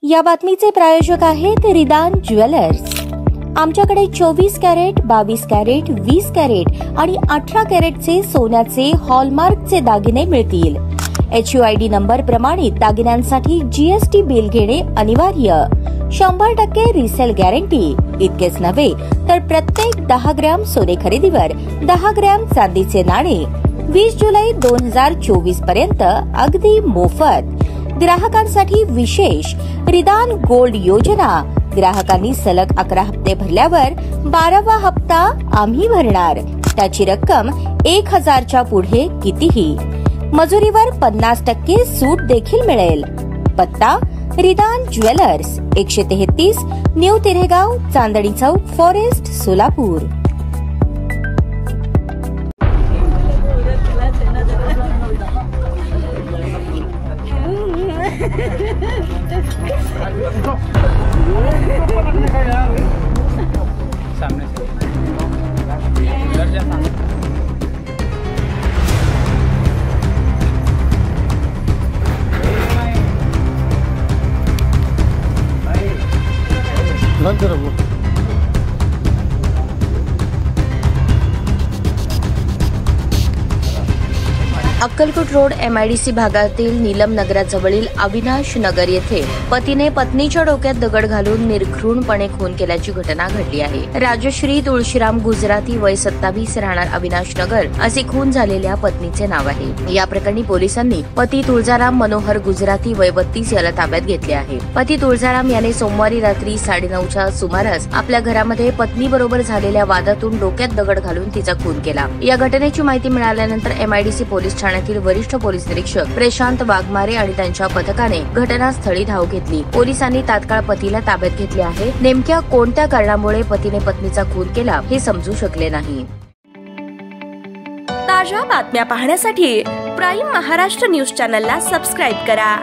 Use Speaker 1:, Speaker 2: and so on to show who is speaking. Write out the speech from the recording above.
Speaker 1: या बातमीचे प्रायोजक आहेत रिदान ज्वेलर्स। आमच्याकडे 24 कॅरेट, 22 कॅरेट, 20 कॅरेट आणि 18 कॅरेटचे सोन्याचे हॉलमार्कचे दागिने मिळतील। HUID नंबर प्रमाणित दागिन्यांसाठी GST बिल घेणे अनिवार्य। 100% रिसेल गॅरंटी। इतकेच नव्हे तर प्रत्येक 10 ग्रॅम सोने खरेदीवर 10 ग्रॅम चांदीचे नाणे 20 जुलै 2024 पर्यंत अगदी मोफत। ग्राहकांसाठी विशेष रिदान गोल्ड योजना। ग्राहकांनी सलग 11 हप्ते भरल्यावर 12वा हप्ता आम्ही भरणार। त्याची रक्कम 1000च्या पुढे कितीही। मजुरीवर 50% सूट देखील मिळेल। पत्ता रिदान jewellers, 133 new तिरेगाव, Chandni Chowk, forest, Solapur.
Speaker 2: सामने से डर जाता
Speaker 1: अक्कलकोट रोड MIDC भागातील नीलम नगराजवळील अविनाश नगर येथे पतीने पत्नीच्या डोक्यात दगड घालून निर्घृणपणे खून केल्याची घटना घडली आहे। राजश्री तुळशीराम गुजराती वय 27 राहणार अविनाश नगर असे खून झालेल्या पत्नीचे नाव आहे। या प्रकरणी पोलिसांनी पती तुळजाराम मनोहर गुजराती वय 32 याला ताब्यात घेतले आहे। पती तुळजाराम याने सोमवारी रात्री 9:30च्या सुमारास आपल्या घरामध्ये पत्नीबरोबर झालेल्या वादातून डोक्यात दगड घालून तिचा खून केला। या घटनेची माहिती मिळाल्यानंतर MIDC पोलीस ठाण्यातील वरिष्ठ पोलीस निरीक्षक प्रशांत वाघमारे आणि त्यांच्या पथकाने घटनास्थळी धाव घेतली। पोलिसांनी तात्काळ पतीला ताब्यात घेतले आहे। नेमक्या कोणत्या कारणामुळे पतीने पत्नीचा खून केला हे समजू शकले नाही।
Speaker 3: ताज्या बातम्या पाहण्यासाठी प्राईम महाराष्ट्र न्यूज चॅनलला सबस्क्राईब करा।